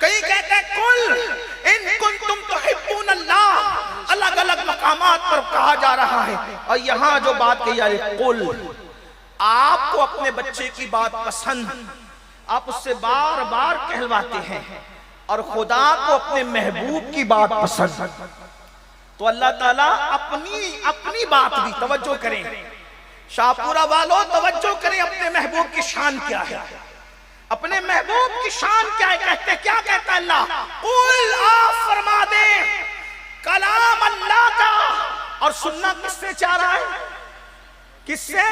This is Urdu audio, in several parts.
کہیں کہتے ہیں قل ان کنتم تحبون اللہ، الگ الگ مقامات پر کہا جا رہا ہے، اور یہاں جو بات کہی جا رہی ہے قل، آپ کو اپنے بچے کی بات پسند، آپ اس سے بار بار کہلواتے ہیں، اور خدا کو اپنے محبوب کی بات پسند، تو اللہ تعالیٰ اپنی بات بھی، توجہ کریں شاہپورہ والوں، توجہ کریں اپنے محبوب کی شان کیا ہے، اپنے محبوب کی شان کیا ہے، کہتے کیا کہتا ہے اللہ، قل آپ فرما دیں کلام اللہ کا، اور سننا کس سے چاہ رہا ہے، کس سے؟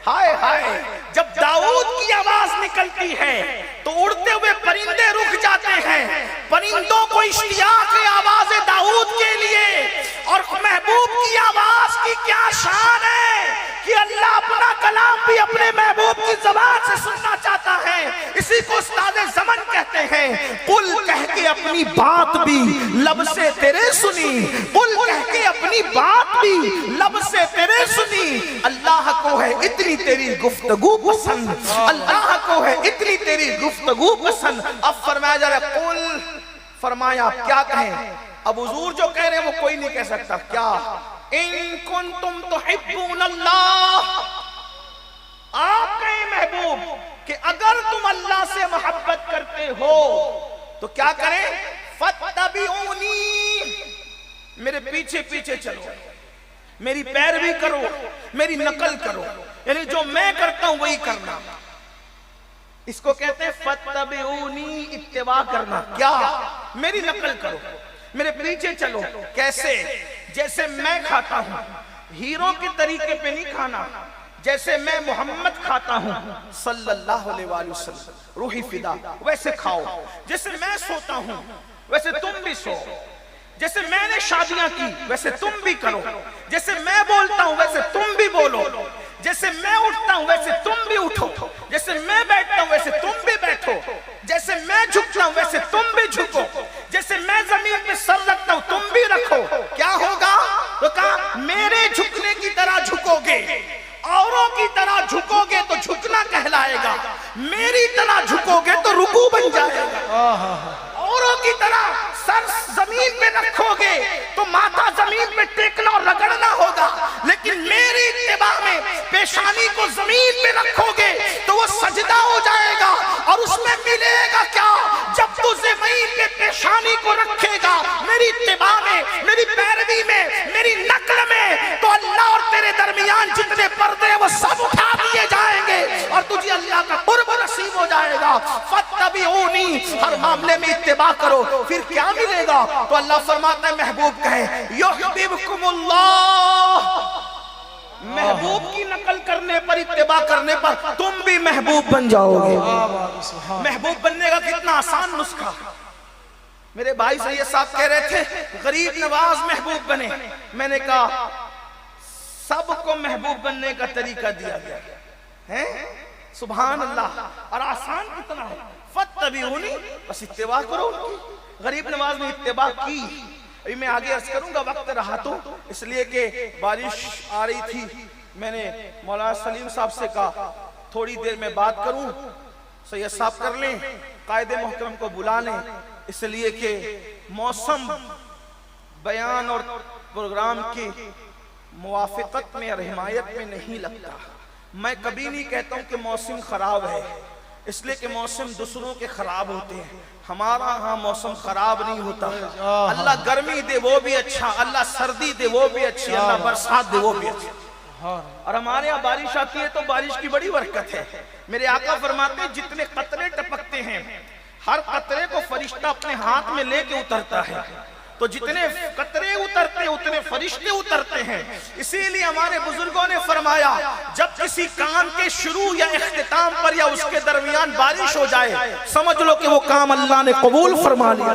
ہائے ہائے، جب داؤد کی آواز نکلتی ہے تو اڑتے ہوئے پرندے رک جاتے ہیں، پرندوں کو اشتیاق ہے آواز داؤد کے لیے، اور محبوب کی آواز کی کیا شان ہے کہ اللہ اپنا کلام بھی اپنے محبوب کی زبان سے سننا چاہتا ہے، اسی کو استاد زمن کہتے ہیں، قل کہہ کے اپنی بات بھی لب سے تیرے سنی، قل کہہ کے اپنی بات بھی لب سے تیرے سنی، اللہ کو ہے اتنی تیری گفتگو پسند، اللہ کو ہے اتنی تیری گفتگو پسند۔ اب فرمایا جا رہا ہے قل، فرمایا کیا کہیں؟ اب حضور جو کہہ رہے ہیں وہ کوئی نہیں کہہ سکتا، کیا؟ ان کنتم تحبون اللہ، آپ کہیں محبوب کہ اگر تم اللہ سے محبت کرتے ہو تو کیا کریں؟ فاتبعونی، میرے پیچھے پیچھے چلو، میری پیروی کرو، میری نقل کرو، یعنی جو میں کرتا ہوں وہی کرنا، اس کو کہتے ہیں فاتبعونی، اتباع کرنا، کیا؟ میری نقل کرو، میرے پیچھے چلو، کیسے؟ جیسے میں کھاتا ہوں، ہیروں کے طریقے پہ نہیں کھانا، جیسے میں محمد کھاتا ہوں صلی اللہ علیہ وآلہ وسلم، روحی فدا، ویسے کھاؤ، جیسے میں سوتا ہوں ویسے تم بھی سو، جیسے میں نے شادیاں کی ویسے تم بھی کرو، جیسے میں بولتا ہوں ویسے تم بھی بولو، جیسے میں اٹھتا ہوں ویسے تم بھی اٹھو، جیسے میں بیٹھتا ہوں ویسے تم بھی بیٹھو، جیسے میں جھکتا ہوں ویسے تم بھی جھکو، جیسے میں زمین پہ سر رکھتا ہوں تم بھی رکھو، کیا ہوگا؟ تو کہا میرے جھکنے کی طرح جھکو گے، اوروں کی طرح جھکو گے تو جھکنا کہلائے گا، میری طرح جھکو گے تو رکوع بن جائے گا، اوروں کی طرح سر زمین پہ رکھو گے تو ماتھا زمین پہ ٹیکنا اور رگڑنا ہوگا، لیکن میری اتباع میں پیشانی کو زمین پہ رکھو گے تو وہ سجدہ ہو جائے گا، اور اس میں ملے گا کیا؟ جب تو زمین پہ پیشانی کو رکھے گا میری اتباع میں، میری پیروی میں، میری نقل میں، تو اللہ اور تیرے درمیان جتنے پردے وہ سب اٹھا دیے جائیں گے اور تجھے اللہ کا قرب نصیب ہو جائے گا۔ فاتبعونی، ہر معاملے میں اتباع کرو، پھر کیا ملے گا؟ تو اللہ فرماتا ہے محبوب کہے یحببکم اللہ، محبوب کی نقل کرنے پر، اتباع کرنے پر تم بھی محبوب بن جاؤ گے۔ محبوب بننے کا کتنا آسان نسخہ، میرے بھائی سید صاحب کہہ رہے تھے غریب نواز محبوب بنے، میں نے کہا سب کو محبوب بننے کا طریقہ دیا گیا ہے، سبحان اللہ، اور آسان کتنا ہے، فاتبعونی، بس اتباع کرو ان کی۔ غریب نواز نے اتباع کی۔ ابھی میں آگے عرض کروں گا، وقت رہا تو اس لیے کہ بارش آ رہی تھی، میں نے مولانا سلیم صاحب سے کہا تھوڑی دیر میں بات کروں، سید صاحب کر لیں، قائد محترم کو بلا لیں، اس لیے کہ موسم بیان اور پروگرام کی موافقت میں اور حمایت میں نہیں لگتا۔ میں کبھی نہیں کہتا ہوں کہ موسم خراب ہے، اس لیے کہ موسم دوسروں کے خراب ہوتے ہیں، ہمارا ہاں موسم خراب نہیں ہوتا۔ اللہ گرمی دے وہ بھی اچھا، اللہ سردی دے وہ بھی اچھی، اللہ برسات دے وہ بھی اچھا، اور ہمارے یہاں بارش آتی ہے تو بارش کی بڑی برکت ہے۔ میرے آقا فرماتے ہیں جتنے قطرے ٹپکتے ہیں ہر قطرے کو فرشتہ اپنے ہاتھ میں لے کے اترتا ہے، تو جتنے قطرے اترتے اتنے فرشتے اترتے ہیں۔ اسی لیے ہمارے بزرگوں نے فرمایا جب کسی کام کے شروع یا اختتام پر یا اس کے درمیان بارش ہو جائے سمجھ لو کہ وہ کام اللہ نے قبول فرما لیا۔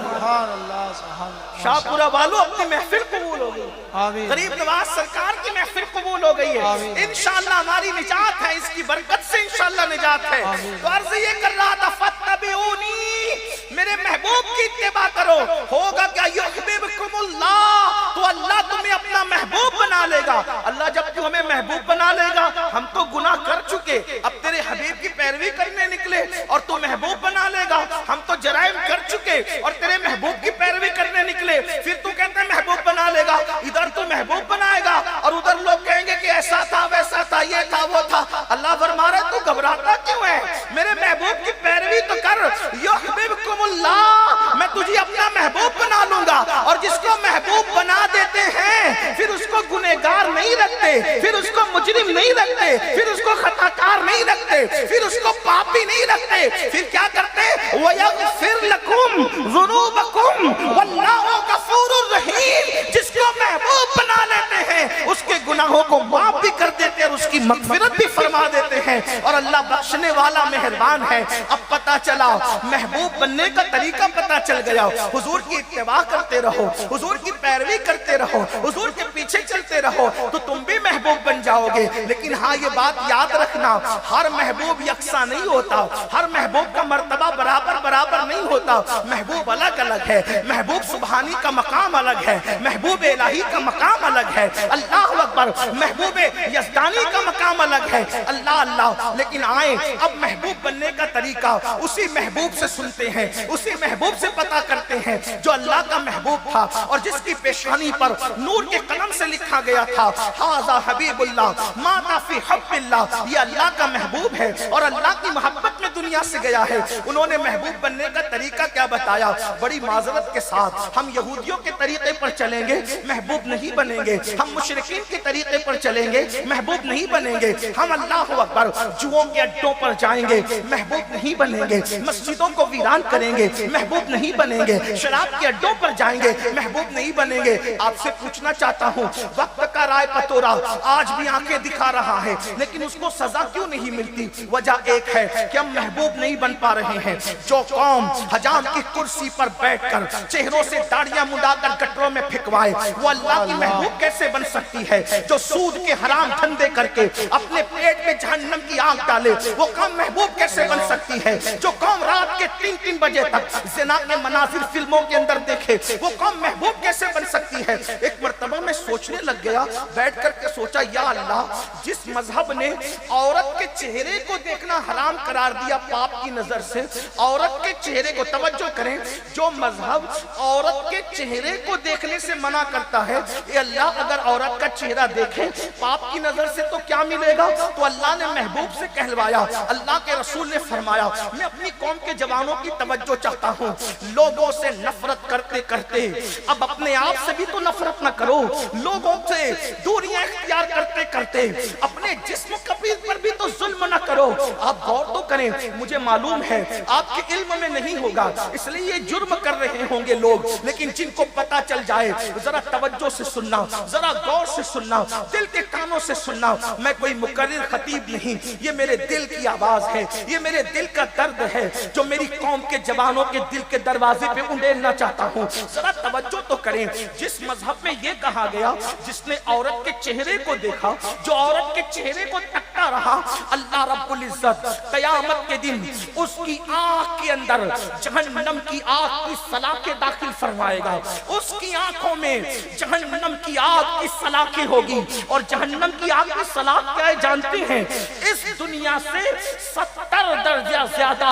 شاہپورہ والوں اپنی محفل قبول ہو گئی، غریب نواز سرکار کی محفل قبول ہو گئی ہے، انشاءاللہ ہماری نجات ہے، اس کی برکت سے انشاءاللہ نجات ہے۔ تو عرض یہ کر رہا تھا فاتبعونی، میرے محبوب کی اتباع کرو، ہوگا کیا؟ یحببکم اللہ، تو اللہ تمہیں اپنا محبوب بنا لے گا۔ اللہ جب تو ہمیں محبوب بنا لے گا، ہم تو گناہ کر چکے، اب تیرے حبیب کی پیروی کرنے نکلے اور تو محبوب بنا لے گا، ہم تو جرائم کر چکے کے اور تیرے محبوب کی پیروی کرنے نکلے، پھر تو کہتا ہے محبوب بنا لے گا، ادھر تو محبوب بنائے گا اور ادھر لوگ کہیں گے کہ ایسا تھا ویسا تھا یہ تھا وہ تھا۔ اللہ فرما رہا ہے تو گھبراتا کیوں ہے؟ میرے محبوب کی پیروی تو کر، یحببکم اللہ، میں تجھے اپنا محبوب بنا لوں گا۔ اور جس کو محبوب بنا دیتے ہیں پھر اس کو گنہگار نہیں رکھتے، پھر اس کو مجرم نہیں رکھتے، پھر اس کو خطاکار نہیں رکھتے، پھر اس کو پاپی نہیں رکھتے، پھر کیا کرتے؟ وَيَغْفِرْ لَكُمْ ذُنُوبَكُمْ وَاللَّهُ غَفُورٌ رَحِيمٌ۔ جس کو محبوب بنا لیتے ہیں اس کے گناہوں کو معاف بھی کر دیتے ہیں اور اس کی مغفرت بھی فرما دیتے ہیں، اور اللہ بخشنے والا مہربان ہے۔ اب پتا چلا، محبوب بننے کا طریقہ پتا چل گیا، حضور کی اتباع کرتے رہو، حضور کی پیروی کرتے رہو، حضور کے پیچھے چلتے رہو تو تم بھی محبوب بن جاؤ گے۔ لیکن ہاں یہ بات یاد رکھنا، ہر محبوب یکساں نہیں ہوتا، ہر محبوب کا مرتبہ برابر نہیں ہوتا، محبوب الگ الگ ہے، محبوب سبحانی کا مقام الگ ہے، محبوب الہی کا مقام الگ ہے، اللہ اکبر، محبوب یزدانی کا مقام الگ ہے، اللہ اللہ۔ لیکن آئیں اب محبوب بننے کا طریقہ اسی محبوب سے سنتے ہیں، اسی محبوب سے پتا کرتے ہیں جو اللہ کا محبوب تھا اور جس کی پیشانی پر نور کے قلم سے لکھا گیا تھا، ھذا حبیب اللہ مات فی حب اللہ، یہ اللہ کا محبوب ہے اور اللہ کی محبت میں دنیا سے گیا ہے۔ انہوں نے محبوب بننے کا طریقہ کیا بتایا؟ بڑی معذرت کے ساتھ ہم یہودیوں کے طریقے پر چلیں گے محبوب نہیں بنیں گے، ہم مشرکین کے طریقے پر چلیں گے محبوب نہیں بنیں گے، ہم اللہ اکبر جوؤں کے اڈوں پر جائیں گے محبوب نہیں بنیں گے، مسجدوں کو ویران کریں گے محبوب نہیں بنیں گے، شراب کے اڈوں پر جائیں گے محبوب نہیں بنیں گے۔ آپ سے پوچھنا چاہتا ہوں، وقت کا رائے پتورا آج بھی آنکھیں دکھا رہا ہے لیکن اس کو سزا کیوں نہیں ملتی؟ وجہ ایک ہے کہ ہم محبوب نہیں بن پا رہے ہیں۔ جو قوم حجام کی کرسی پر بیٹھ کر چہروں سے داڑیاں مڈا کر گٹروں میں پھینکوائے وہ اللہ کی محبوب کیسے بن سکتی ہے؟ جو سود کے حرام دھندے کر کے اپنے پیٹ میں جہنم کی آگ ڈالے وہ قوم محبوب کیسے بن سکتی ہے؟ جو قوم رات کے 3 بجے تک زنا کے مناظر فلموں کے اندر دیکھے وہ قوم محبوب کیسے بن سکتی ہے؟ ایک مرتبہ میں سوچنے لگ گیا، بیٹھ کر کے سوچا یا اللہ، جس مذہب نے عورت کے چہرے کو دیکھنا حرام قرار دیا پاپ کی نظر سے، عورت کے چہرے کو توجہ کریں، جو مذہب عورت کے چہرے کو دیکھنے سے منع کرتا ہے، اے اللہ اگر عورت کا چہرہ دیکھے پاپ کی نظر سے تو کیا ملے گا؟ تو اللہ نے محبوب سے کہلوایا، اللہ کے رسول نے فرمایا میں اپنی قوم کے جوانوں کی توجہ چاہتا ہوں، لوگوں سے نفرت کرتے کرتے اب اپنے آپ سے بھی تو نفرت نہ کرو، لوگوں سے دوریاں اختیار کرتے کرتے اپنے جسم کبیر پر بھی تو ظلم نہ کرو۔ آپ غور تو کریں، مجھے معلوم ہے آپ کے علم میں نہیں ہوگا اس لیے یہ جرم کر رہے ہوں گے لوگ، لیکن جن کو پتا چل جائے ذرا توجہ سے سننا، ذرا غور سے سننا، دل کے کانوں سے سننا۔ میں کوئی مقرر خطیب نہیں، یہ میرے دل کی آواز ہے، یہ میرے دل کا درد ہے جو میری قوم کے جوانوں کے دل کے دروازے پہ انڈیلنا چاہتا ہوں۔ ذرا توجہ تو کریں، جس مذہب میں یہ کہا گیا جس نے عورت کے چہرے کو دیکھا، جو عورت کے چہرے کو تکتا رہا، اللہ رب العزت قیامت کے دن اس کی آنکھ کے اندر جہنم کی آگ کی سلاخیں داخل فرمائے گا، اس کی آنکھوں میں جہنم کی آگ کی سلاخیں ہوگی، اور جہنم کی آگ کی سلاخ کیا ہے جانتے ہیں؟ اس دنیا سے 70 درجہ زیادہ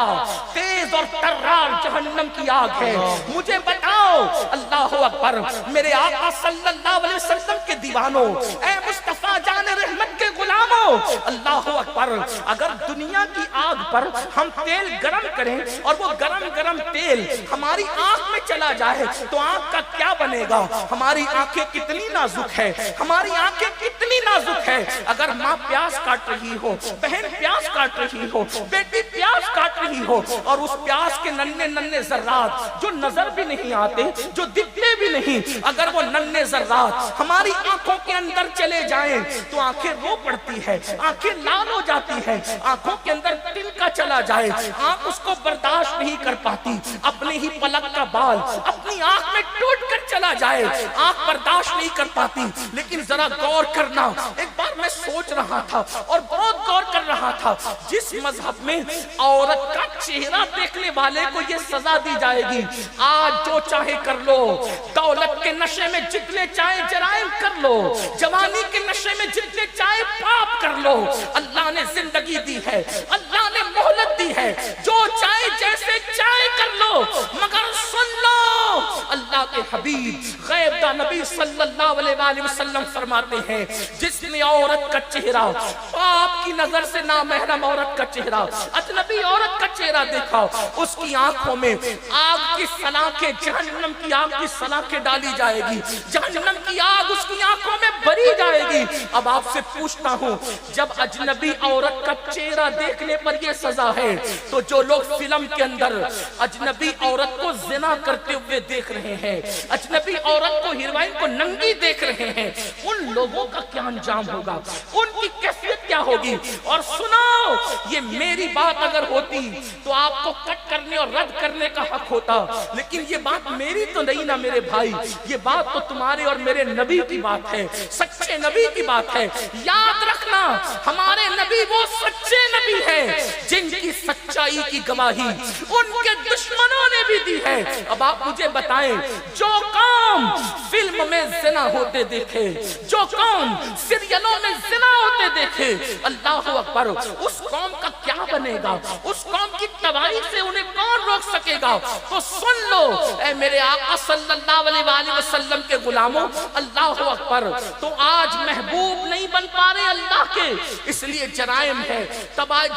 تیز اور ترار جہنم کی آگ ہے۔ مجھے بتاؤ، اللہ اکبر، میرے آقا صلی اللہ علیہ وسلم کے دیوانوں، اے مصطفیٰ جان رحمت کے غلاموں، اللہ اکبر، اگر دنیا کی آگ پر ہم تیل گرم کریں اور وہ گرم تیل ہماری آنکھ میں چلا جائے تو آنکھ کا کیا بنے گا؟ ہماری آنکھیں کتنی نازک ہے، ہماری آنکھیں کتنی نازک ہے۔ اگر ماں پیاس کاٹ رہی ہو، بہن پیاس کاٹ رہی ہو، بیٹی پیاس کاٹ رہی ہو، اور اس پیاس کے ننھے ذرات جو نظر بھی نہیں آتے، جو دکھتے بھی نہیں، اگر وہ ننھے ذرات ہماری آنکھوں کے اندر چلے جائیں تو آنکھیں رو پڑتی ہے، آنکھیں لال ہو جاتی ہے، آنکھوں کے اندر تنکا چلا جائے، آنکھ اس کو برداشت نہیں کر پاتی، اپنے ہی پلک کا بال اپنی آنکھ میں ٹوٹ کر چلا جائے، آنکھ برداشت نہیں کر پاتی۔ لیکن ذرا غور کرنا، ایک بار میں سوچ رہا تھا اور بہت غور کر رہا تھا، جس مذہب میں عورت کا چہرہ دیکھنے والے کو یہ سزا دی جائے گی، آج جو چاہے کر لو، دولت کے نشے میں جتنے چاہے جرائم کر لو، جوانی کے نشے میں جتنے چاہے پاپ کر لو، اللہ نے زندگی دی ہے، اللہ نے مہلت دی ہے، جو چاہے جیسے چاہے کر لو، مگر کے حبیب غیب دا نبی صلی اللہ علیہ وسلم فرماتے ہیں جس نے عورت کا چہرہ آپ کی نظر سے نامحرم عورت کا چہرہ اجنبی عورت کا چہرہ دیکھا اس کی آنکھوں میں آگ کی سلاخیں جہنم کی آگ کی سلاخیں ڈالی جائے گی جہنم کی آگ اس کی آنکھوں میں بری جائے گی اب آپ سے پوچھتا ہوں جب اجنبی عورت کا چہرہ دیکھنے پر یہ سزا ہے تو جو لوگ فلم کے اندر اجنبی عورت کو زنا کرتے ہوئے دیکھ رہے ہیں اجنبی عورت کو ہیروئن کو ننگی دیکھ رہے ہیں ان لوگوں کا کیا انجام ہوگا ان کی کیفیت کیا ہوگی اور سنو یہ میری بات اگر ہوتی تو آپ کو کٹ کرنے اور رد کرنے کا حق ہوتا لیکن یہ بات میری تو نہیں نا میرے بھائی یہ بات تو تمہارے اور میرے نبی کی بات ہے سچے نبی کی بات ہے یاد رکھنا ہمارے نبی وہ سچے نبی ہیں جن کی سچائی کی گواہی ان کے دشمنوں نے بھی دی ہے اب آپ مجھے بتائیں جو قوم فلم میں زنا ہوتے دیکھے جو قوم سیریلوں میں زنا ہوتے دیکھے اللہ اکبر اس قوم کا کیا بنے گا اس قوم کی تباہی سے انہیں کون روک سکے گا تو سن لو اے میرے آقا صلی اللہ علیہ وسلم کے غلاموں اللہ اکبر تو آج محبوب نہیں بن پا رہے اللہ کے اس لیے جرائم ہے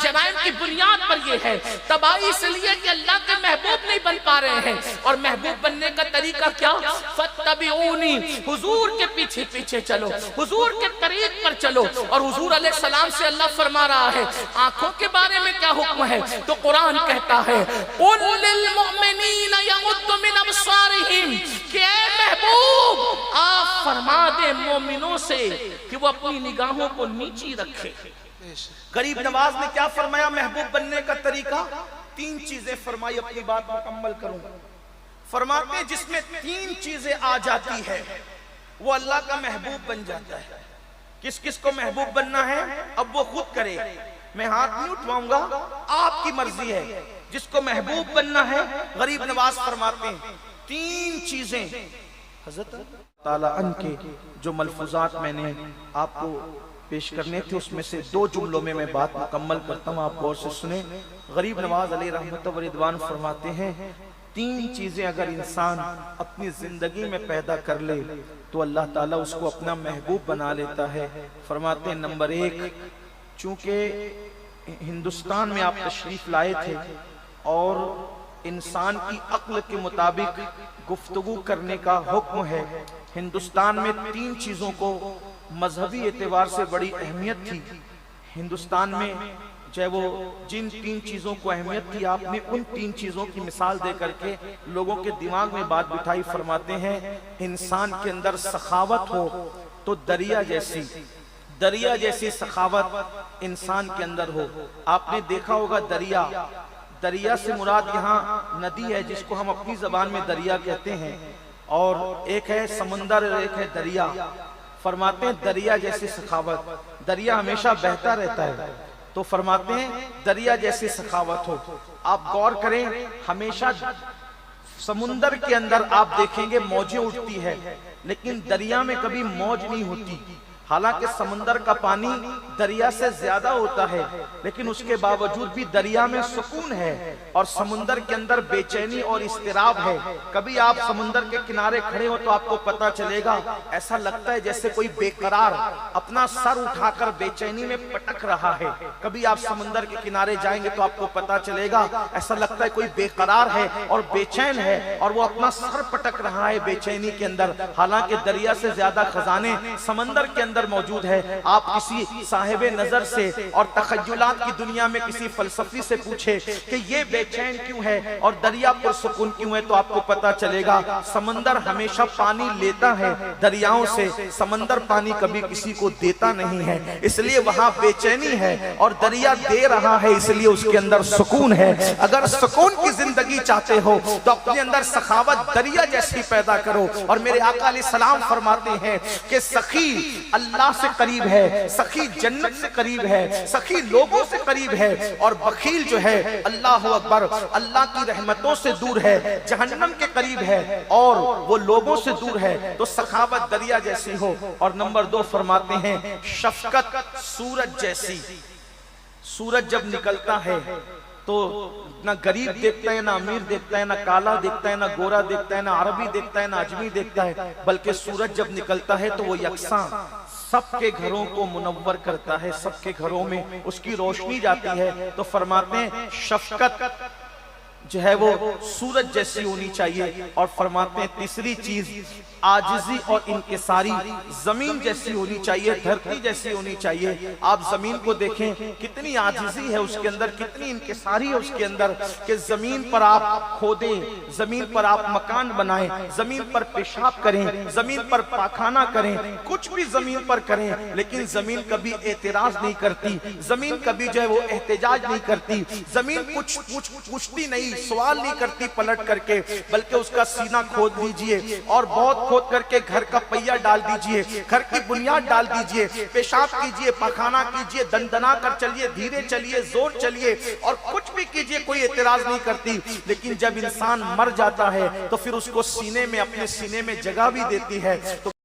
جرائم کی بنیاد پر یہ ہے تباہی اس لیے کہ اللہ کے محبوب نہیں بن پا رہے ہیں اور محبوب بننے کا طریقہ کیا فَاتَّبِعُونِي حضور کے پیچھے پیچھے چلو حضور کے طریق پر چلو اور حضور علیہ السلام سے اللہ فرما رہا ہے آنکھوں کے بارے میں کیا حکم ہے تو قرآن کہتا ہے قُلْ لِلْمُؤْمِنِينَ يَغُضُّ مِنْ أَبْصَارِهِمْ کہ اے محبوب آپ فرما دے مومنوں سے کہ وہ اپنی نگاہوں کو نیچی رکھے غریب نواز نے کیا فرمایا محبوب بننے کا طریقہ تین چیزیں فرمائی اپنی بات مکمل کروں فرماتے ہیں جس میں تین چیزیں آ جاتی ہے وہ اللہ کا محبوب بن جاتا ہے کس کس کو محبوب بننا ہے اب وہ خود کرے میں ہاتھ نہیں اٹھواؤں گا آپ کی مرضی ہے جس کو محبوب بننا ہے غریب نواز فرماتے ہیں تین چیزیں حضرت تعالیٰ عنہ کے جو ملفوظات میں نے آپ کو پیش کرنے تھے اس میں سے دو جملوں میں بات مکمل کرتا ہوں آپ غور سے سنیں غریب نواز علیہ رحمت و رضوان فرماتے ہیں تین چیزیں اگر انسان اپنی زندگی میں پیدا کر لے تو اللہ تعالیٰ اس کو اپنا محبوب بنا لیتا ہے فرماتے ہیں نمبر ایک چونکہ ہندوستان میں آپ تشریف لائے تھے اور انسان کی عقل کے مطابق گفتگو کرنے کا حکم ہے ہندوستان میں تین چیزوں کو مذہبی اعتبار سے بڑی اہمیت تھی ہندوستان میں چاہے وہ جن تین چیزوں کو اہمیت تھی آپ نے ان تین چیزوں کی مثال دے کر کے لوگوں کے دماغ میں بات بٹھائی فرماتے ہیں انسان کے اندر سخاوت ہو تو دریا جیسی سخاوت انسان کے اندر ہو آپ نے دیکھا ہوگا دریا سے مراد یہاں ندی ہے جس کو ہم اپنی زبان میں دریا کہتے ہیں اور ایک ہے سمندر اور ایک ہے دریا فرماتے ہیں دریا جیسی سخاوت دریا ہمیشہ بہتا رہتا ہے تو فرماتے ہیں دریا جیسی سخاوت ہو آپ غور کریں ہمیشہ سمندر کے اندر آپ دیکھیں گے موجیں اٹھتی ہے لیکن دریا میں کبھی موج نہیں ہوتی حالانکہ سمندر کا پانی دریا سے زیادہ ہوتا ہے لیکن اس کے باوجود بھی دریا میں سکون ہے اور سمندر کے اندر بے چینی اور اضطراب ہے کبھی آپ سمندر کے کنارے کھڑے ہو تو آپ کو پتا چلے گا ایسا لگتا ہے جیسے کوئی بے قرار اپنا سر اٹھا کر بے چینی میں پٹک رہا ہے کبھی آپ سمندر کے کنارے جائیں گے تو آپ کو پتا چلے گا ایسا لگتا ہے کوئی بے قرار ہے اور بے چین ہے اور وہ اپنا سر پٹک رہا ہے بے چینی کے اندر حالانکہ دریا سے زیادہ خزانے سمندر کے اندر موجود ہے آپ کسی صاحب نظر سے اور تخیلات کی دنیا میں کسی فلسفی سے پوچھے کہ یہ بے چین کیوں ہے اور دریا پر سکون کیوں ہے تو آپ کو پتا چلے گا سمندر ہمیشہ پانی لیتا ہے دریاؤں سے سمندر پانی کبھی کسی کو دیتا نہیں ہے اس لیے وہاں بے چینی ہے اور دریا دے رہا ہے اس لیے اس کے اندر سکون ہے اگر سکون کی زندگی چاہتے ہو تو اپنے اندر سخاوت دریا جیسی پیدا کرو اور میرے آقا علیہ السلام فرماتے ہیں کہ سخی اللہ سے قریب ہے سخی جنت سے قریب ہے سخی لوگوں سے قریب ہے اور بخیل جو ہے اللہ اکبر اللہ کی رحمتوں سے دور ہے جہنم کے قریب ہے اور وہ لوگوں سے دور ہے تو سخاوت دریا جیسی ہو اور نمبر 2 فرماتے ہیں شفقت سورج جیسی سورج جب نکلتا ہے تو نہ غریب دیکھتا ہے، نہ امیر دیکھتا ہے، نہ کالا دیکھتا ہے، نہ گورا دیکھتا ہے، نہ عربی دیکھتا ہے، نہ اجمی دیکھتا ہے، بلکہ سورج جب نکلتا ہے تو وہ یکساں سب کے گھروں کو منور کرتا ہے، سب کے گھروں میں اس کی روشنی جاتی ہے۔ تو فرماتے ہیں شفقت جو ہے وہ سورج جیسی ہونی چاہیے، اور فرماتے ہیں تیسری چیز عاجزی اور انکساری زمین جیسی ہونی چاہیے، دھرتی جیسی ہونی چاہیے۔ آپ زمین کو دیکھیں کتنی عاجزی ہے اس کے اندر، کتنی انکساری ہے اس کے اندر، کہ زمین پر آپ کھودیں، زمین پر آپ مکان بنائیں، زمین پر پیشاب کریں، زمین پر پاخانہ کریں، کچھ بھی زمین پر کریں، لیکن زمین کبھی اعتراض نہیں کرتی، زمین کبھی جو ہے وہ احتجاج نہیں کرتی، زمین کچھ پوچھتی نہیں، سوال نہیں کرتی پلٹ کر کے، بلکہ اس کا سینہ کھود دیجئے اور بہت کھود کر کے گھر کا پہیہ ڈال دیجئے، گھر کی بنیاد ڈال دیجئے، پیشاب کیجئے، پاخانہ کیجئے، دندنا کر چلیے، دھیرے چلیے، زور چلیے، اور کچھ بھی کیجئے، کوئی اعتراض نہیں کرتی۔ لیکن جب انسان مر جاتا ہے تو پھر اس کو سینے میں، اپنے سینے میں جگہ بھی دیتی ہے۔ تو